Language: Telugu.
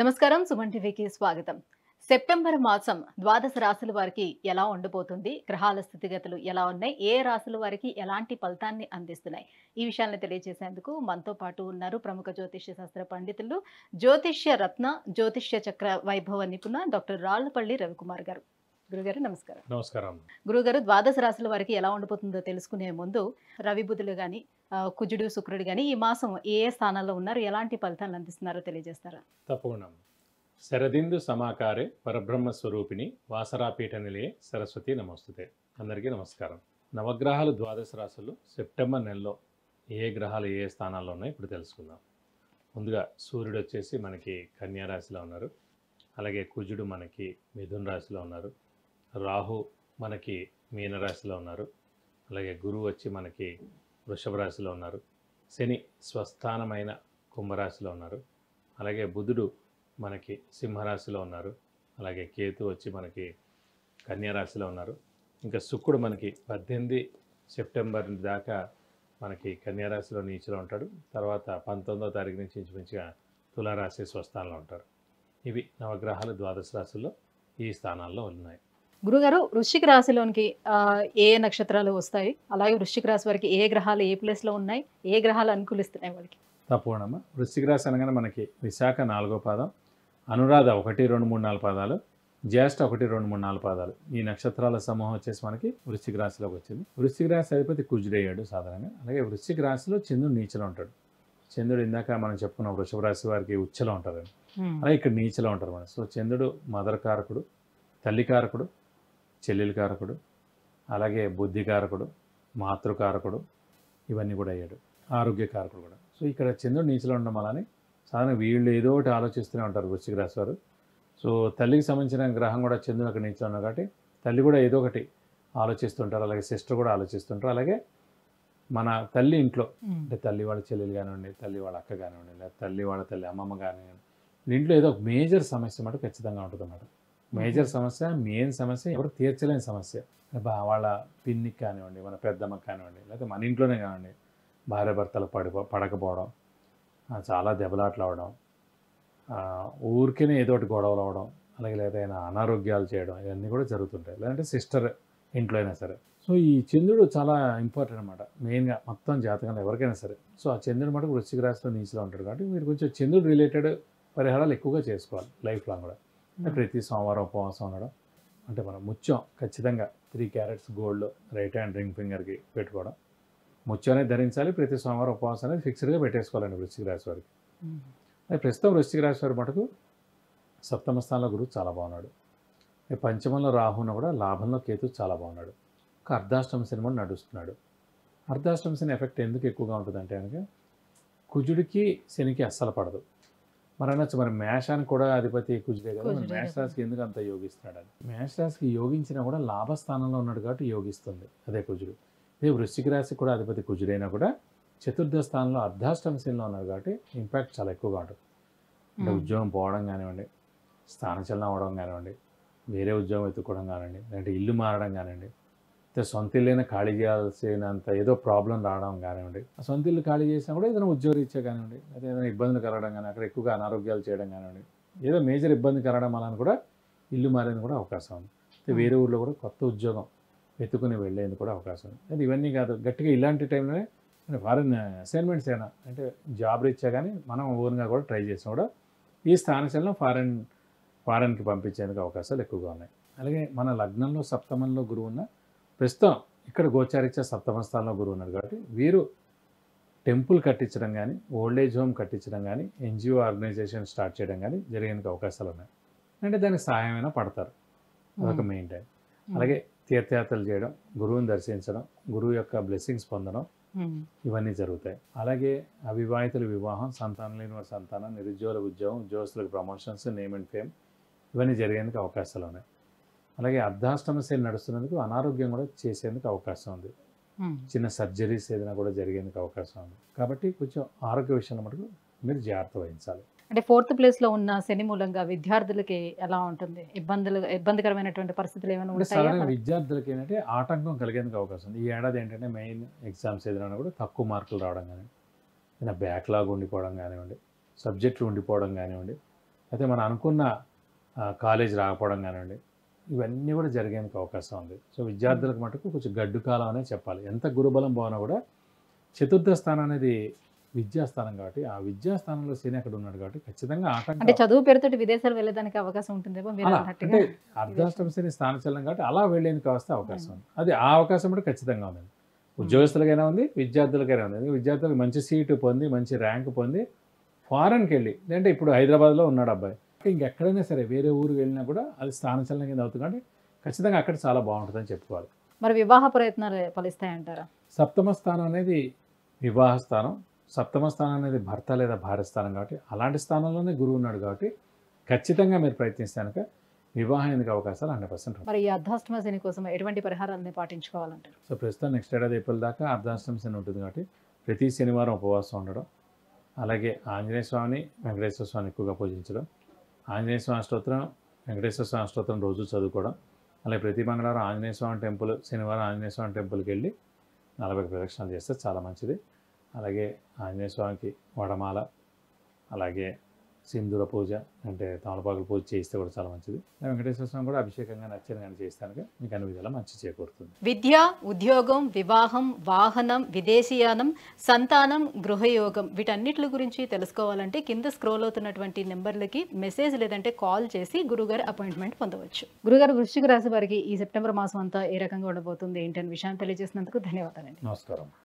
నమస్కారం. సుమన్ టీవీకి స్వాగతం. సెప్టెంబర్ మాసం ద్వాదశ రాశుల వారికి ఎలా ఉండబోతుంది? గ్రహాల స్థితిగతులు ఎలా ఉన్నాయి? ఏ రాశుల వారికి ఎలాంటి ఫలితాన్ని అందిస్తున్నాయి? ఈ విషయాలను తెలియజేసేందుకు మనతో పాటు ఉన్నారు ప్రముఖ జ్యోతిష్య శాస్త్ర పండితులు, జ్యోతిష్య రత్న, జ్యోతిష్య చక్ర వైభవ నిపుణ డాక్టర్ రాళ్లపల్లి రవికుమార్ గారు. గురుగారు నమస్కారం. నమస్కారం. గురుగారు, ద్వాదశ రాశుల వారికి ఎలా ఉండబోతుందో తెలుసుకునే ముందు రవి బుధులు గాని, కుజుడు, శుక్రుడు గాని ఈ మాసం ఏ ఏ స్థానాల్లో ఉన్నారు? ఎలాంటి ఫలితాలను అందిస్తున్నారో తెలియజేస్తారా? తప్పకుండా. శరదిందు సమాకారే పరబ్రహ్మ స్వరూపిణి వాసరాపీఠ నిలయే సరస్వతి నమస్తుతే. అందరికీ నమస్కారం. నవగ్రహాలు ద్వాదశ రాశులు సెప్టెంబర్ నెలలో ఏ గ్రహాలు ఏ స్థానాల్లో ఉన్నాయో ఇప్పుడు తెలుసుకుందాం. ముందుగా సూర్యుడు వచ్చేసి మనకి కన్యా రాశిలో ఉన్నారు. అలాగే కుజుడు మనకి మిథున రాశిలో ఉన్నారు. రాహు మనకి మీనరాశిలో ఉన్నారు. అలాగే గురువు వచ్చి మనకి వృషభ రాశిలో ఉన్నారు. శని స్వస్థానమైన కుంభరాశిలో ఉన్నారు. అలాగే బుధుడు మనకి సింహరాశిలో ఉన్నారు. అలాగే కేతు వచ్చి మనకి కన్యా రాశిలో ఉన్నారు. ఇంకా శుక్రుడు మనకి 18 సెప్టెంబర్ దాకా మనకి కన్యా రాశిలో నీచిలో ఉంటాడు. తర్వాత 19వ తారీఖు నుంచి ఇంచుమించుగా తులారాశి స్వస్థానంలో ఉంటారు. ఇవి నవగ్రహాలు ద్వాదశ రాశుల్లో ఈ స్థానాల్లో ఉన్నాయి. గురుగారు, వృశ్చిక రాశిలోనికి ఏ నక్షత్రాలు వస్తాయి? అలాగే వృశ్చిక రాశి వారికి ఏ గ్రహాలు ఏ ప్లేస్ లో ఉన్నాయి? ఏ గ్రహాలు అనుకూలిస్తున్నాయి వాళ్ళకి? తప్పకుండా. వృశ్చిక రాశి అనగానే మనకి విశాఖ 4వ పాదం, అనురాధ 1, 2, 3, 4 పాదాలు, జ్యేష్ఠ 1, 2, 3, 4 పాదాలు. ఈ నక్షత్రాల సమూహం వచ్చేసి మనకి వృశ్చిక రాశిలోకి వచ్చింది. వృశ్చిక రాశి అధిపతి కుజుడయ్యాడు సాధారణంగా. అలాగే వృశ్చిక రాశిలో చంద్రుడు నీచలో ఉంటాడు. చంద్రుడు ఇందాక మనం చెప్పుకున్న వృషభ రాశి వారికి ఉచ్చలో ఉంటారు. అలాగే ఇక్కడ నీచలో ఉంటారు మనం. సో చంద్రుడు మదర్ కారకుడు, తల్లి కారకుడు, చెల్లెలి కారకుడు, అలాగే బుద్ధి కారకుడు, మాతృకారకుడు, ఇవన్నీ కూడా అయ్యాడు. ఆరోగ్య కారకుడు కూడా. సో ఇక్కడ చంద్రుడు నీచలో ఉండడం వలని సాధారణ వీళ్ళు ఏదో ఒకటి ఆలోచిస్తూనే ఉంటారు వృశ్చిక రాశి వారు. సో తల్లికి సంబంధించిన గ్రహం కూడా చంద్రుడు అక్కడ నీచలో ఉన్నారు కాబట్టి తల్లి కూడా ఏదో ఒకటి ఆలోచిస్తుంటారు. అలాగే సిస్టర్ కూడా ఆలోచిస్తుంటారు. అలాగే మన తల్లి ఇంట్లో అంటే తల్లి వాళ్ళ చెల్లెలు కానివ్వండి, తల్లి వాళ్ళ అక్క కానివ్వండి, లేదా తల్లి వాళ్ళ తల్లి అమ్మమ్మ కానివ్వండి, ఇంట్లో ఏదో ఒక మేజర్ సమస్య మటు ఖచ్చితంగా ఉంటుంది అన్నమాట. మేజర్ సమస్య, మెయిన్ సమస్య, ఎవరు తీర్చలేని సమస్య. వాళ్ళ పిన్నికి కానివ్వండి, మన పెద్దమ్మకి కానివ్వండి, లేకపోతే మన ఇంట్లోనే కానివ్వండి, భార్య భర్తలు పడకపోవడం, చాలా దెబ్బలాట్లు అవడం, ఊరికేనే ఏదో ఒకటి గొడవలు అవడం, అలాగే ఏదైనా అనారోగ్యాలు చేయడం, ఇవన్నీ కూడా జరుగుతుంటాయి. లేదంటే సిస్టర్ ఇంట్లో అయినా సరే. సో ఈ చంద్రుడు చాలా ఇంపార్టెంట్ అనమాట. మెయిన్గా మొత్తం జాతకంలో ఎవరికైనా సరే. సో ఆ చంద్రుడు మటుకు వృశ్చిక రాశిలో నీచలో ఉంటాడు కాబట్టి మీరు కొంచెం చంద్రుడు రిలేటెడ్ పరిహారాలు ఎక్కువగా చేసుకోవాలి లైఫ్ లాంగ్ కూడా. ప్రతి సోమవారం ఉపవాసం ఉండడం, అంటే మనం ముత్యం ఖచ్చితంగా 3 carats gold right hand ring ఫింగర్కి పెట్టుకోవడం, ముత్యం అనేది ధరించాలి. ప్రతి సోమవారం ఉపవాసం అనేది ఫిక్స్డ్గా పెట్టేసుకోవాలండి వృశ్చిక రాశి వారికి. అది ప్రస్తుతం వృశ్చిక రాశి వారి మటుకు సప్తమ స్థానంలో గురువు చాలా బాగున్నాడు. పంచమంలో రాహున కూడా లాభంలో కేతు చాలా బాగున్నాడు. ఒక అర్ధాష్టమ శని కూడా నడుస్తున్నాడు. అర్ధాష్టమ శని ఎఫెక్ట్ ఎందుకు ఎక్కువగా ఉంటుందంటే కనుక కుజుడికి శనికి అస్సలు పడదు. మరి అనొచ్చు, మరి మేషానికి కూడా అధిపతి కుజుడే కదా, మరి మేష రాశికి ఎందుకు అంత యోగిస్తున్నాడు అని. మేష రాశికి యోగించినా కూడా లాభస్థానంలో ఉన్నాడు కాబట్టి యోగిస్తుంది అదే కుజుడు. ఇదే వృశ్చిక రాశికి కూడా అధిపతి కుజుడైనా కూడా చతుర్థ స్థానంలో అర్ధాష్టమ శనిలో ఉన్నారు కాబట్టి ఇంపాక్ట్ చాలా ఎక్కువగా ఉంటుంది. అంటే ఉద్యోగం పోవడం కానివ్వండి, స్థానచలనం అవడం కానివ్వండి, వేరే ఉద్యోగం ఎత్తుకోవడం కానివ్వండి, లేదంటే ఇల్లు మారడం కానివ్వండి, సొంత ఇల్లైనా ఖాళీ చేయాల్సినంత ఏదో ప్రాబ్లం రావడం కానివ్వండి, ఆ సొంత ఇల్లు ఖాళీ చేసినా కూడా ఏదైనా ఉద్యోగం ఇచ్చే కానివ్వండి, లేదా ఏదైనా ఇబ్బందులు కలగడం కానీ, అక్కడ ఎక్కువగా అనారోగ్యాలు చేయడం కానివ్వండి, ఏదో మేజర్ ఇబ్బంది కలగడం వలన కూడా ఇల్లు మారేందుకు కూడా అవకాశం ఉంది. వేరే ఊళ్ళో కూడా కొత్త ఉద్యోగం వెతుకుని వెళ్ళేందుకు కూడా అవకాశం ఉంది. అది ఇవన్నీ కాదు, గట్టిగా ఇలాంటి టైంలోనే ఫారెన్ అసైన్మెంట్స్ అయినా అంటే జాబ్ రీత్యా కానీ మనం ఓన్గా కూడా ట్రై చేసినా కూడా ఈ స్థానచలనం ఫారెన్కి పంపించేందుకు అవకాశాలు ఎక్కువగా ఉన్నాయి. అలాగే మన లగ్నంలో సప్తమంలో గురువు ఉన్న ప్రస్తుతం ఇక్కడ గోచారీత్యా సప్తమ స్థానంలో గురువు ఉన్నాడు కాబట్టి వీరు టెంపుల్ కట్టించడం కానీ, ఓల్డేజ్ హోమ్ కట్టించడం కానీ, ఎన్జిఓ ఆర్గనైజేషన్ స్టార్ట్ చేయడం కానీ జరిగేందుకు అవకాశాలు ఉన్నాయి. అంటే దానికి సహాయమైనా పడతారు. అదొక మెయిన్ టైం. అలాగే తీర్థయాత్రలు చేయడం, గురువుని దర్శించడం, గురువు యొక్క బ్లెస్సింగ్స్ పొందడం, ఇవన్నీ జరుగుతాయి. అలాగే అవివాహితుల వివాహం, సంతానం లేని వారి సంతానం, నిరుద్యోగుల ఉద్యోగం, ఉద్యోగస్తులకు ప్రమోషన్స్, నేమ్ అండ్ ఫేమ్, ఇవన్నీ జరిగేందుకు అవకాశాలు ఉన్నాయి. అలాగే అర్ధాష్టమ శని నడుస్తున్నందుకు అనారోగ్యం కూడా చేసేందుకు అవకాశం ఉంది. చిన్న సర్జరీస్ ఏదైనా కూడా జరిగేందుకు అవకాశం ఉంది. కాబట్టి కొంచెం ఆరోగ్య విషయంలో మటుకు మీరు జాగ్రత్త వహించాలి. అంటే 4th ప్లేస్ లో ఉన్న శని మూలంగా విద్యార్థులకి ఎలా ఉంటుంది? ఇబ్బందికరమైనటువంటి పరిస్థితులు ఏమైనా అంటే ఉంటాయా? సాధారణ విద్యార్థులకి ఏంటంటే ఆటంకం కలిగేందుకు అవకాశం ఉంది. ఈ ఏడాది ఏంటంటే మెయిన్ ఎగ్జామ్స్ ఏదైనా కూడా తక్కువ మార్కులు రావడం కానీ, ఏదైనా బ్యాక్లాగ్ ఉండిపోవడం కానివ్వండి, సబ్జెక్టులు ఉండిపోవడం కానివ్వండి, అయితే మనం అనుకున్న కాలేజ్ రాకపోవడం కానివ్వండి, ఇవన్నీ కూడా జరిగేందుకు అవకాశం ఉంది. సో విద్యార్థులకు మటుకు కొంచెం గడ్డు కాలం అనే చెప్పాలి. ఎంత గురుబలం పోనా కూడా చతుర్థ స్థానం అనేది విద్యాస్థానం కాబట్టి, ఆ విద్యాస్థానంలో శని అక్కడ ఉన్నాడు కాబట్టి ఖచ్చితంగా అంటే ఆటంకం. చదువు పేరుతోటి విదేశాలు వెళ్ళడానికి అవకాశం ఉంటుందేమో మీరు అలా అన్నట్టుగా. అంటే అర్ధాష్టమ శని స్థానచలనం కాబట్టి అలా వెళ్ళేందుకు వస్తే అవకాశం ఉంది. అది ఆ అవకాశం కూడా ఖచ్చితంగా ఉంది. ఉద్యోగస్తులకైనా ఉంది, విద్యార్థులకైనా ఉంది. ఎందుకంటే విద్యార్థులకు మంచి సీటు పొంది, మంచి ర్యాంక్ పొంది ఫారెన్కి వెళ్ళి, లేదంటే ఇప్పుడు హైదరాబాద్లో ఉన్నాడు అబ్బాయి, ఇంకెక్కడైనా సరే వేరే ఊరు వెళ్ళినా కూడా అది స్థానచలనం కింద అవుతుంది కాబట్టి ఖచ్చితంగా అక్కడ చాలా బాగుంటుందని చెప్పుకోవాలి. మరి వివాహ ప్రయత్నాలు ఫలిస్తాయంటారా? సప్తమ స్థానం అనేది వివాహ స్థానం, సప్తమ స్థానం అనేది భర్త లేదా భార్య స్థానం కాబట్టి అలాంటి స్థానంలోనే గురువు ఉన్నాడు కాబట్టి ఖచ్చితంగా మీరు ప్రయత్నిస్తే కనుక వివాహం ఎందుకు అవకాశాలు 100% ఉంటాయి. మరి ఈ అర్ధాష్టమ శని కోసం ఎటువంటి పరిహారాలని పాటించుకోవాలంటారు? సో ప్రస్తుతం నెక్స్ట్ ఏడాది ఏప్రిల్ దాకా అర్ధాష్టమ శని ఉంటుంది కాబట్టి ప్రతి శనివారం ఉపవాసం ఉండడం, అలాగే ఆంజనేయ స్వామిని, వెంకటేశ్వర స్వామిని ఎక్కువగా పూజించడం, ఆంజనేయ స్వామి స్తోత్రం, వెంకటేశ్వర స్వామి స్తోత్రం రోజు చదువుకోవడం, అలాగే ప్రతి మంగళవారం ఆంజనేయ స్వామి టెంపుల్, శనివారం ఆంజనేయ స్వామి టెంపుల్కి వెళ్ళి 40 ప్రదక్షిణాలు చేస్తే చాలా మంచిది. అలాగే ఆంజనేయ స్వామికి వడమాల, అలాగే సింధూర పూజ అంటే తమలపాకుల పూజ చేస్తే కూడా చాలా మంచిది. వెంకటేశ్వర స్వామి కూడా అభిషేకంగా నచ్చిన కానీ చేస్తానుగా మీకు అన్ని విధాలా మంచి చేకూరుతుంది. విద్య, ఉద్యోగం, వివాహం, వాహనం, విదేశీయానం, సంతానం, గృహయోగం వీటన్నిటి గురించి తెలుసుకోవాలంటే కింద స్క్రోల్ అవుతున్నటువంటి నెంబర్లకి మెసేజ్ లేదంటే కాల్ చేసి గురుగారి అపాయింట్మెంట్ పొందవచ్చు. గురుగారు, వృశ్చిక రాశి వారికి ఈ సెప్టెంబర్ మాసం అంతా ఏ రకంగా ఉండబోతుంది ఏంటనే విషయాన్ని తెలియజేసినందుకు ధన్యవాదాలండి. నమస్కారం.